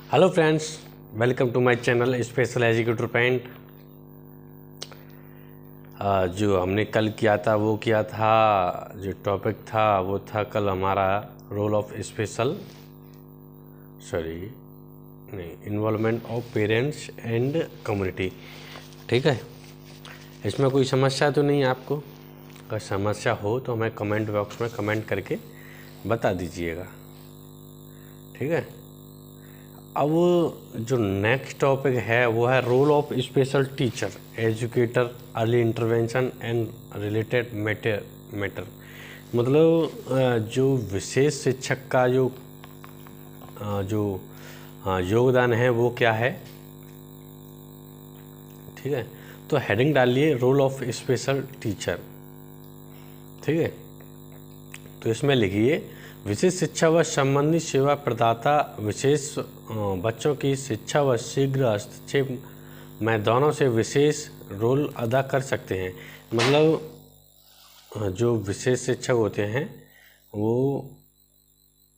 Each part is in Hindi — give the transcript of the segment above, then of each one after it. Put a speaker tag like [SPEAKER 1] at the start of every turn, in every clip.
[SPEAKER 1] Hello friends, welcome to my channel special educator point. जो हमने कल किया था वो किया था, जो टॉपिक था वो था कल हमारा role of involvement of parents and community. ठीक है, इसमें कोई समस्या तो नहीं है आपको? अगर समस्या हो तो हमें कमेंट बॉक्स में कमेंट करके बता दीजिएगा। ठीक है, अब जो नेक्स्ट टॉपिक है वो है role of special teacher, educator, early intervention and related matter. मतलब जो विशेष शिक्षक का जो योगदान है वो क्या है। ठीक है, तो हेडिंग डालिए रोल ऑफ स्पेशल टीचर। ठीक है, तो इसमें लिखिए विशेष शिक्षा व संबंधी सेवा प्रदाता विशेष बच्चों की शिक्षा व शीघ्र हस्तक्षेप में दोनों से विशेष रोल अदा कर सकते हैं। मतलब जो विशेष शिक्षक होते हैं वो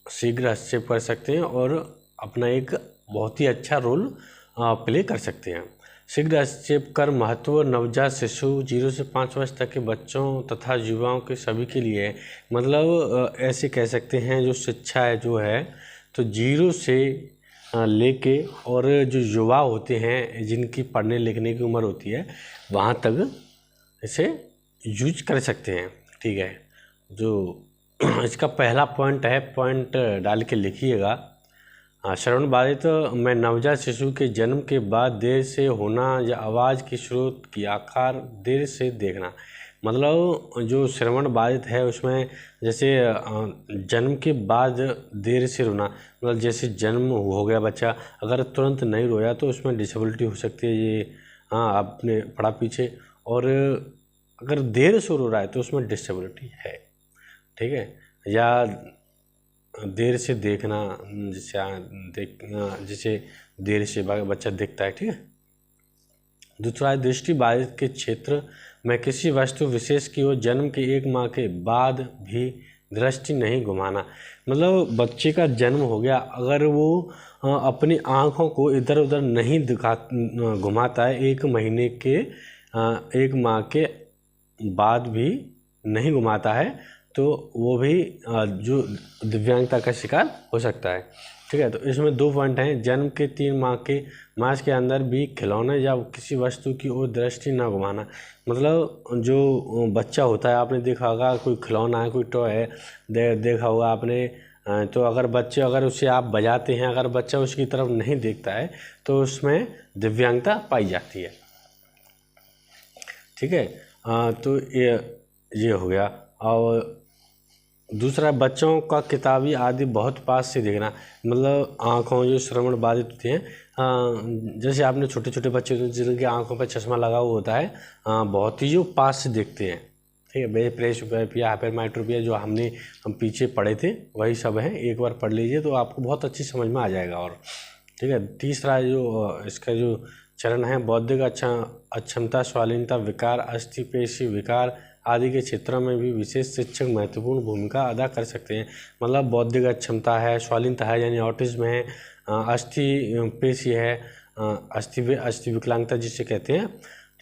[SPEAKER 1] शीघ्र हस्तक्षेप कर सकते हैं और अपना एक बहुत ही अच्छा रोल प्ले कर सकते हैं। शीघ्र हस्तक्षेप कर महत्व नवजात शिशु 0 से 5 वर्ष तक के बच्चों तथा युवाओं के सभी के लिए है। मतलब ऐसे कह सकते हैं जो शिक्षा है जो है तो 0 से लेके और जो युवा होते हैं जिनकी पढ़ने लिखने की उम्र होती है वहाँ तक इसे यूज कर सकते हैं। ठीक है, जो इसका पहला पॉइंट है, पॉइंट डाल के लिखिएगा। श्रवण बाधित में नवजात शिशु के जन्म के बाद देर से होना या आवाज़ की स्रोत की आकार देर से देखना। मतलब जो श्रवण बाधित है उसमें जैसे जन्म के बाद देर से रोना, मतलब जैसे जन्म हो गया बच्चा, अगर तुरंत नहीं रोया तो उसमें डिसेबिलिटी हो सकती है। ये आपने पढ़ा पीछे। और अगर देर से रो रहा है तो उसमें डिसेबिलिटी है। ठीक है, या देर से देखना, जिसे देर से बच्चा देखता है। ठीक है, दूसरा है दृष्टि बाधित के क्षेत्र में किसी वस्तु विशेष की ओर जन्म के 1 माह के बाद भी दृष्टि नहीं घुमाना। मतलब बच्चे का जन्म हो गया, अगर वो अपनी आँखों को इधर उधर नहीं घुमाता है 1 महीने के 1 माह के बाद भी नहीं घुमाता है तो वो भी जो दिव्यांगता का शिकार हो सकता है। ठीक है, तो इसमें 2 पॉइंट हैं। जन्म के 3 माह के मास के अंदर भी खिलौने या किसी वस्तु की ओर दृष्टि न घुमाना। मतलब जो बच्चा होता है, आपने देखा होगा कोई खिलौना है, कोई टॉय है, देखा होगा आपने, तो अगर उसे आप बजाते हैं, अगर बच्चा उसकी तरफ नहीं देखता है तो उसमें दिव्यांगता पाई जाती है। ठीक है, तो ये हो गया। और दूसरा बच्चों का किताबी आदि बहुत पास से देखना। मतलब आँखों जो श्रवण बाधित होती हैं, जैसे आपने छोटे छोटे बच्चे जिनकी आँखों पर चश्मा लगा हुआ होता है, बहुत ही जो पास से देखते हैं। ठीक है, प्रेसोपिया, हाइपरमेट्रोपिया जो हम पीछे पढ़े थे वही सब है, एक बार पढ़ लीजिए तो आपको बहुत अच्छी समझ में आ जाएगा। और ठीक है, तीसरा जो इसका जो चरण है बौद्धिक अक्षमता, स्वालीनता विकार, अस्थिपेशी विकार आदि के क्षेत्रों में भी विशेष शिक्षक महत्वपूर्ण भूमिका अदा कर सकते हैं। मतलब बौद्धिक अक्षमता है, स्वालीनता है यानी ऑटिज्म है, अस्थिपेशी है, अस्थि विकलांगता जिसे कहते हैं।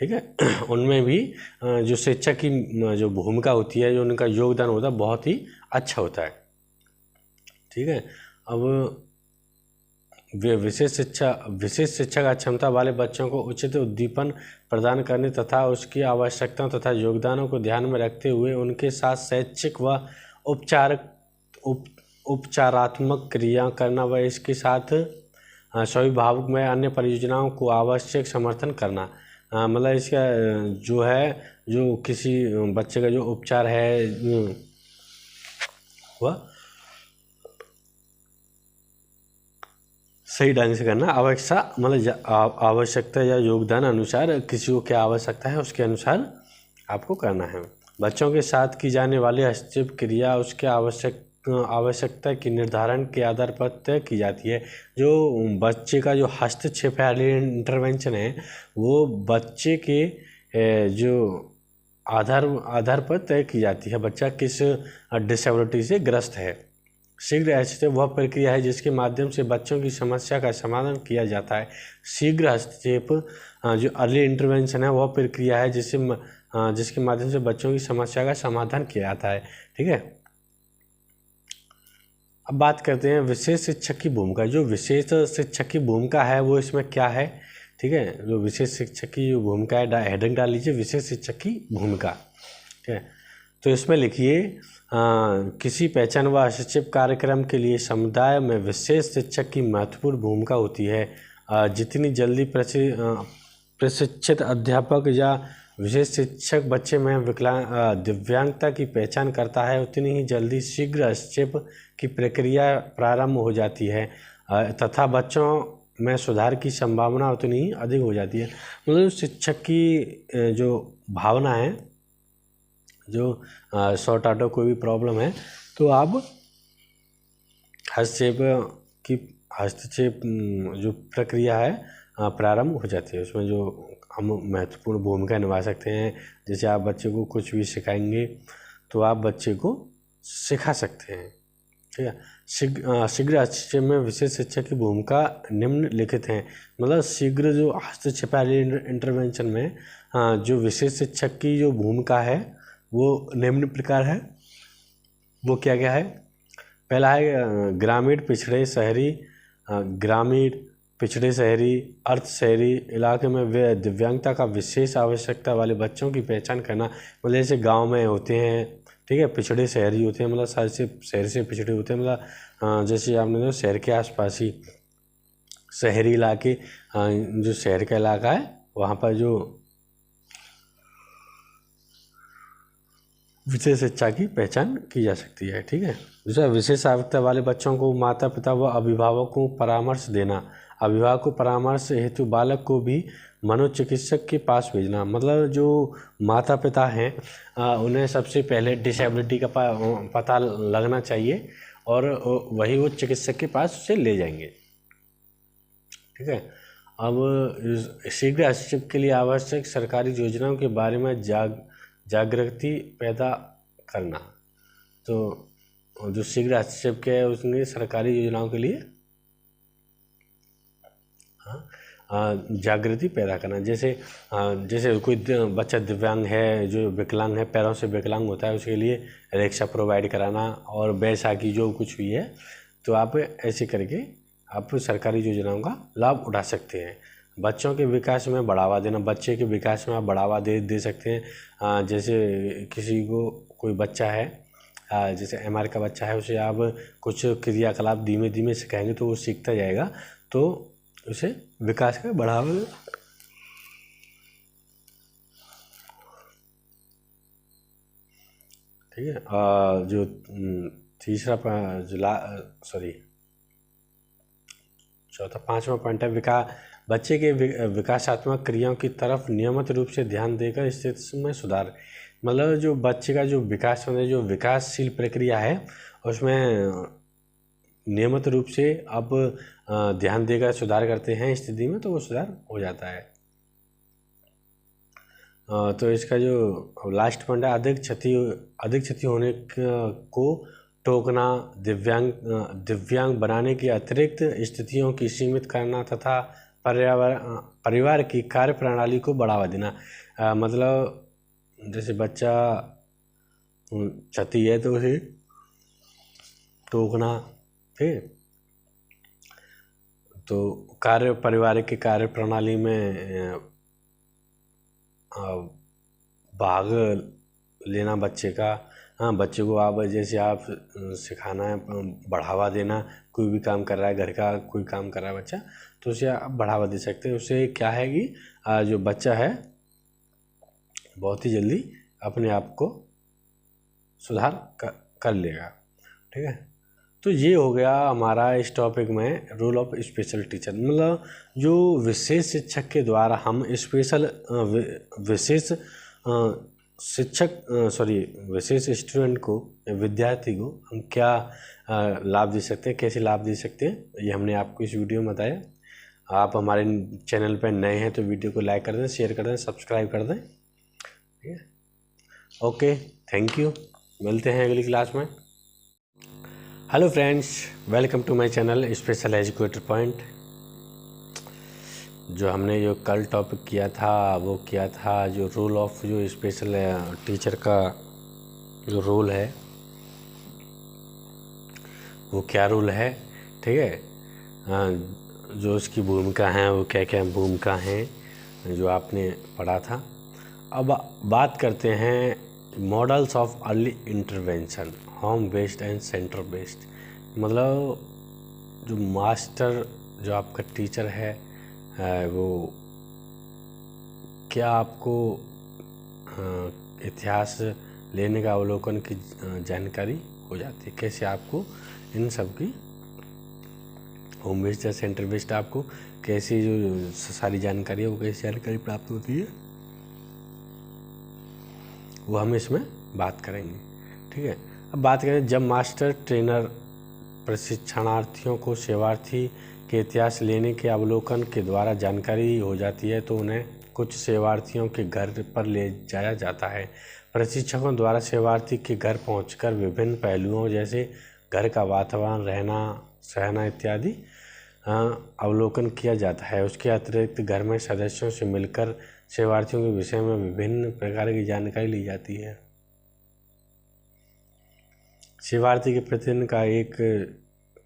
[SPEAKER 1] ठीक है, उनमें भी जो शिक्षक की जो भूमिका होती है, जो उनका योगदान होता है बहुत ही अच्छा होता है। ठीक है, अब विशेष शिक्षा का क्षमता वाले बच्चों को उचित उद्दीपन प्रदान करने तथा उसकी आवश्यकताओं तथा योगदानों को ध्यान में रखते हुए उनके साथ शैक्षिक व उपचारात्मक क्रिया करना व इसके साथ स्वाभाविक में अन्य परियोजनाओं को आवश्यक समर्थन करना। मतलब इसका जो है, जो किसी बच्चे का जो उपचार है वह सही ढंग से करना। आवश्यकता या योगदान अनुसार किसी को क्या आवश्यकता है उसके अनुसार आपको करना है। बच्चों के साथ की जाने वाली हस्तक्षेप क्रिया उसके आवश्यकता के निर्धारण के आधार पर तय की जाती है। जो बच्चे का जो हस्तक्षेप है, अर्ली इंटरवेंशन है, वो बच्चे के जो आधार पर तय की जाती है, बच्चा किस डिसेबिलिटी से ग्रस्त है। शीघ्र हस्तक्षेप वह प्रक्रिया है जिसके माध्यम से बच्चों की समस्या का समाधान किया जाता है। शीघ्र हस्तक्षेप जो अर्ली इंटरवेंशन है वह प्रक्रिया है जिसके माध्यम से बच्चों की समस्या का समाधान किया जाता है। ठीक है, अब बात करते हैं विशेष शिक्षक की भूमिका। जो विशेष शिक्षक की भूमिका है वो इसमें क्या है। ठीक है, जो विशेष शिक्षक की जो भूमिका है, हेडिंग डाल लीजिए विशेष शिक्षक की भूमिका। ठीक है, तो इसमें लिखिए किसी पहचान व हस्तक्षेप कार्यक्रम के लिए समुदाय में विशेष शिक्षक की महत्वपूर्ण भूमिका होती है। जितनी जल्दी प्रशिक्षित अध्यापक या विशेष शिक्षक बच्चे में दिव्यांगता की पहचान करता है, उतनी ही जल्दी शीघ्र हस्तक्षेप की प्रक्रिया प्रारंभ हो जाती है तथा बच्चों में सुधार की संभावना उतनी ही अधिक हो जाती है। मतलब शिक्षक की जो भावना है, जो शॉर्ट आउट कोई भी प्रॉब्लम है तो आप हस्तक्षेप जो प्रक्रिया है प्रारंभ हो जाती है। उसमें जो हम महत्वपूर्ण भूमिका निभा सकते हैं, जैसे आप बच्चे को कुछ भी सिखाएंगे तो आप बच्चे को सिखा सकते हैं। ठीक है, शीघ्र हस्तक्षेप में विशेष शिक्षक की भूमिका निम्नलिखित हैं। मतलब शीघ्र जो हस्तक्षेप इंटरवेंशन में जो विशेष शिक्षक की जो भूमिका है वो निम्न प्रकार है। वो क्या क्या है। पहला है ग्रामीण पिछड़े शहरी अर्ध शहरी इलाके में दिव्यांगता का विशेष आवश्यकता वाले बच्चों की पहचान करना। मतलब जैसे गांव में होते हैं, ठीक है, पिछड़े शहरी होते हैं, मतलब शहर से पिछड़े होते हैं। मतलब जैसे आपने जो शहर के आसपास ही शहरी इलाके, जो शहर का इलाका है वहाँ पर जो विशेष शिक्षा की पहचान की जा सकती है। ठीक है, दूसरा विशेष आवश्यकता वाले बच्चों को माता पिता व अभिभावक को परामर्श देना। अभिभावक को परामर्श हेतु बालक को भी मनोचिकित्सक के पास भेजना। मतलब जो माता पिता हैं उन्हें सबसे पहले डिसेबिलिटी का पता लगना चाहिए और वही वो चिकित्सक के पास उसे ले जाएंगे। ठीक है, अब शीघ्र हस्तक्षेप के लिए आवश्यक सरकारी योजनाओं के बारे में जागृति पैदा करना। तो जो शीघ्र हस्तक्षेप के है उसमें सरकारी योजनाओं के लिए जागृति पैदा करना। जैसे कोई बच्चा दिव्यांग है, जो विकलांग है, पैरों से विकलांग होता है, उसके लिए रिक्शा प्रोवाइड कराना और बैसाखी जो कुछ भी है, तो आप ऐसे करके आप सरकारी योजनाओं का लाभ उठा सकते हैं। बच्चों के विकास में बढ़ावा देना। बच्चे के विकास में आप बढ़ावा दे सकते हैं। जैसे किसी को कोई बच्चा है, जैसे MR का बच्चा है, उसे आप कुछ क्रियाकलाप धीमे धीमे सिखाएंगे तो वो सीखता जाएगा, तो उसे विकास का बढ़ावा। ठीक है, जो तीसरा पांचवा पॉइंट है बच्चे के विकासात्मक क्रियाओं की तरफ नियमित रूप से ध्यान देकर स्थिति में सुधार। मतलब जो बच्चे का जो विकास जो विकासशील प्रक्रिया है उसमें नियमित रूप से आप ध्यान देकर सुधार करते हैं स्थिति में, तो वो सुधार हो जाता है। तो इसका जो लास्ट पॉइंट है अधिक क्षति होने को टोकना, दिव्यांग बनाने की अतिरिक्त स्थितियों की सीमित करना तथा परिवार की कार्य प्रणाली को बढ़ावा देना। मतलब जैसे बच्चा क्षति है तो उसे टोकना। ठीक, तो पारिवारिक की कार्य प्रणाली में भाग लेना बच्चे का। हाँ, बच्चे को आप जैसे आप सिखाना है, बढ़ावा देना। कोई भी काम कर रहा है, घर का कोई काम कर रहा है बच्चा, तो उसे आप बढ़ावा दे सकते हैं। उससे क्या है कि जो बच्चा है बहुत ही जल्दी अपने आप को सुधार कर लेगा। ठीक है, तो ये हो गया हमारा इस टॉपिक में रोल ऑफ स्पेशल टीचर। मतलब जो विशेष शिक्षक के द्वारा हम विशेष स्टूडेंट को, विद्यार्थी को हम क्या लाभ दे सकते हैं, कैसे लाभ दे सकते हैं, ये हमने आपको इस वीडियो में बताया। आप हमारे चैनल पर नए हैं तो वीडियो को लाइक कर दें, शेयर कर दें, सब्सक्राइब कर दें। ठीक है, ओके, थैंक यू। मिलते हैं अगली क्लास में। Hello friends, welcome to my channel special educator point. जो हमने जो कल टॉपिक किया था वो किया था जो रोल ऑफ जो स्पेशल टीचर का जो रोल है वो क्या रोल है, ठीक है। जो उसकी भूमिका है वो क्या क्या भूमिका हैं जो आपने पढ़ा था। अब बात करते हैं models of early intervention, home based and centre based. मतलब जो मास्टर जो आपका टीचर है वो क्या आपको इतिहास लेने का अवलोकन की जानकारी हो जाती है, कैसे आपको इन सब की होम बेस्ड या सेंटर बेस्ड आपको कैसी जो सारी जानकारी है वो कैसी जानकारी प्राप्त होती है वो हम इसमें बात करेंगे, ठीक है। अब बात करें जब मास्टर ट्रेनर प्रशिक्षणार्थियों को सेवार्थी के इतिहास लेने के अवलोकन के द्वारा जानकारी हो जाती है तो उन्हें कुछ सेवार्थियों के घर पर ले जाया जाता है। प्रशिक्षकों द्वारा सेवार्थी के घर पहुंचकर विभिन्न पहलुओं जैसे घर का वातावरण, रहना सहना इत्यादि अवलोकन किया जाता है। उसके अतिरिक्त घर में सदस्यों से मिलकर सेवार्थियों के विषय में विभिन्न प्रकार की जानकारी ली जाती है। सेवार्थी के प्रतिदिन का एक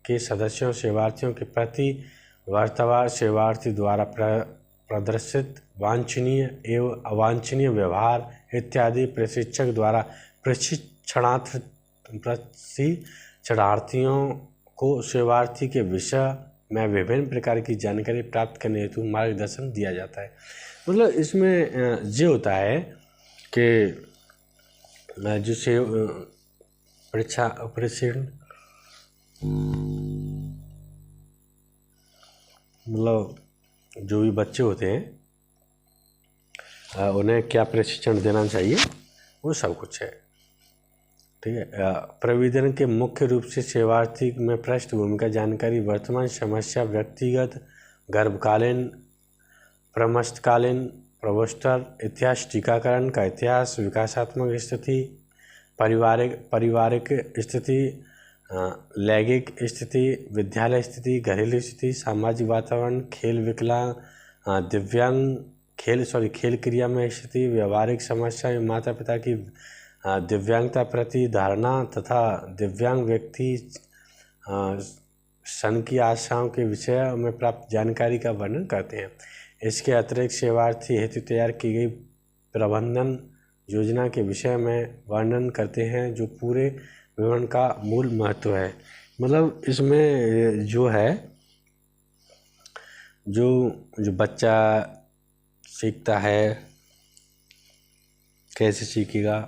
[SPEAKER 1] के सदस्यों सेवार्थियों के प्रति वार्तावार सेवार्थी द्वारा प्रदर्शित वांछनीय एवं अवांछनीय व्यवहार इत्यादि प्रशिक्षक द्वारा प्रशिक्षणार्थियों को सेवार्थी के विषय में विभिन्न प्रकार की जानकारी प्राप्त करने हेतु मार्गदर्शन दिया जाता है। मतलब इसमें ये होता है कि जो से मतलब जो भी बच्चे होते हैं उन्हें क्या प्रशिक्षण देना चाहिए वो सब कुछ है, ठीक है। प्रविधन के मुख्य रूप से सेवार्थी में पृष्ठभूमि का जानकारी, वर्तमान समस्या, व्यक्तिगत, गर्भकालीन, प्रमस्तकालीन, प्रवस्टर इतिहास, टीकाकरण का इतिहास, विकासात्मक स्थिति, पारिवारिक स्थिति, लैंगिक स्थिति, विद्यालय स्थिति, घरेलू स्थिति, सामाजिक वातावरण, खेल विकलांग, दिव्यांग खेल क्रिया में स्थिति, व्यवहारिक समस्या, माता पिता की दिव्यांगता प्रति धारणा तथा दिव्यांग व्यक्ति सन की आशाओं के विषय में प्राप्त जानकारी का वर्णन करते हैं। इसके अतिरिक्त सेवार्थी हेतु तैयार की गई प्रबंधन योजना के विषय में वर्णन करते हैं जो पूरे विवरण का मूल महत्व है। मतलब इसमें जो है जो बच्चा सीखता है कैसे सीखेगा,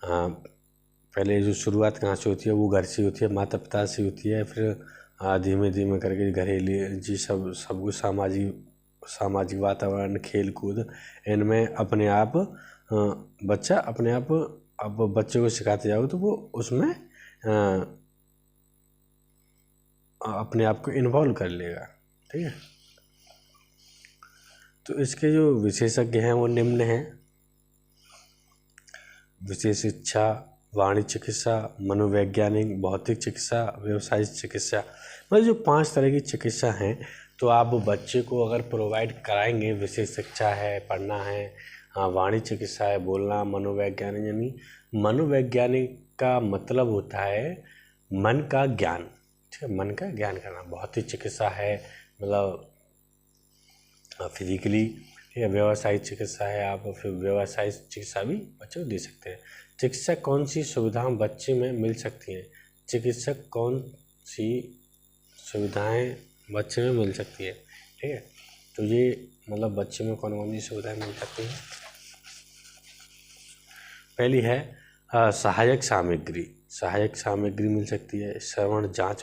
[SPEAKER 1] पहले जो शुरुआत कहाँ से होती है वो घर से होती है, माता पिता से होती है, फिर धीमे धीमे करके घरेलू जी सब कुछ सामाजिक वातावरण, खेल कूद, इनमें अपने आप बच्चा अपने आप अब बच्चे को सिखाते जाओ तो वो उसमें अपने आप को इन्वॉल्व कर लेगा, ठीक है। तो इसके जो विशेषज्ञ हैं वो निम्न हैं: विशेष शिक्षा, वाणिज्य चिकित्सा, मनोवैज्ञानिक, भौतिक चिकित्सा, व्यवसायिक चिकित्सा। मतलब जो 5 तरह की चिकित्सा हैं तो आप बच्चे को अगर प्रोवाइड कराएंगे, विशेष शिक्षा है पढ़ना है, वाणिज्य चिकित्सा है बोलना, मनोवैज्ञानिक यानी मनोवैज्ञानिक का मतलब होता है मन का ज्ञान, ठीक है, मन का ज्ञान करना। भौतिक चिकित्सा है मतलब फिजिकली, ठीक है। व्यवसायिक चिकित्सा है, आप फिर व्यवसायिक चिकित्सा भी बच्चे को दे सकते हैं। चिकित्सक कौन सी सुविधाएं बच्चे में मिल सकती हैं, चिकित्सक कौन सी सुविधाएं बच्चे में मिल सकती है, ठीक है। तो ये मतलब बच्चे में कौन कौन सी सुविधाएं मिल सकती हैं। पहली है सहायक सामग्री मिल सकती है। श्रवण जांच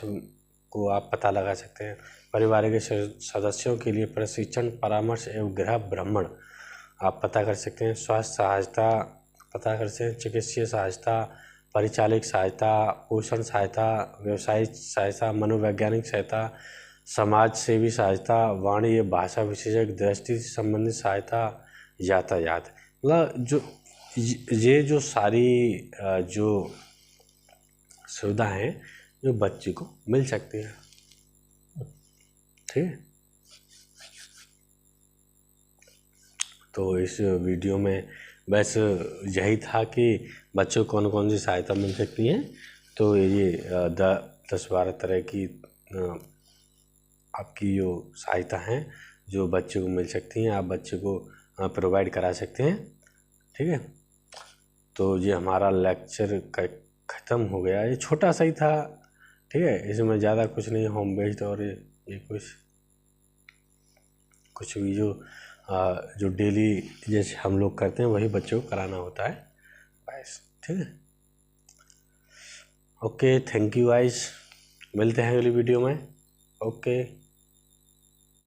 [SPEAKER 1] को आप पता लगा सकते हैं। परिवार के सदस्यों के लिए प्रशिक्षण, परामर्श एवं गृह भ्रमण आप पता कर सकते हैं। स्वास्थ्य सहायता पता कर सकते हैं। चिकित्सीय सहायता, परिचालिक सहायता, पोषण सहायता, व्यवसायिक सहायता, मनोवैज्ञानिक सहायता, समाज सेवी सहायता, वाणिज्य भाषा विशेषज्ञ, दृष्टि संबंधित सहायता, यातायात। मतलब ये जो सारी जो सुविधा हैं जो बच्चे को मिल सकती है। ठीक है, तो इस वीडियो में बस यही था कि बच्चों को कौन कौन सी सहायता मिल सकती है। तो ये 10-12 तरह की आपकी जो सहायता हैं जो बच्चे को मिल सकती हैं, आप बच्चे को प्रोवाइड करा सकते हैं। ठीक है, तो ये हमारा लेक्चर ख़त्म हो गया। ये छोटा सा ही था। ठीक है, इसमें ज़्यादा कुछ नहीं, होम बेस्ड और ये कुछ भी जो डेली जैसे हम लोग करते हैं वही बच्चों को कराना होता है बस। ठीक है, ओके, थैंक यू गाइस, मिलते हैं अगली वीडियो में। ओके।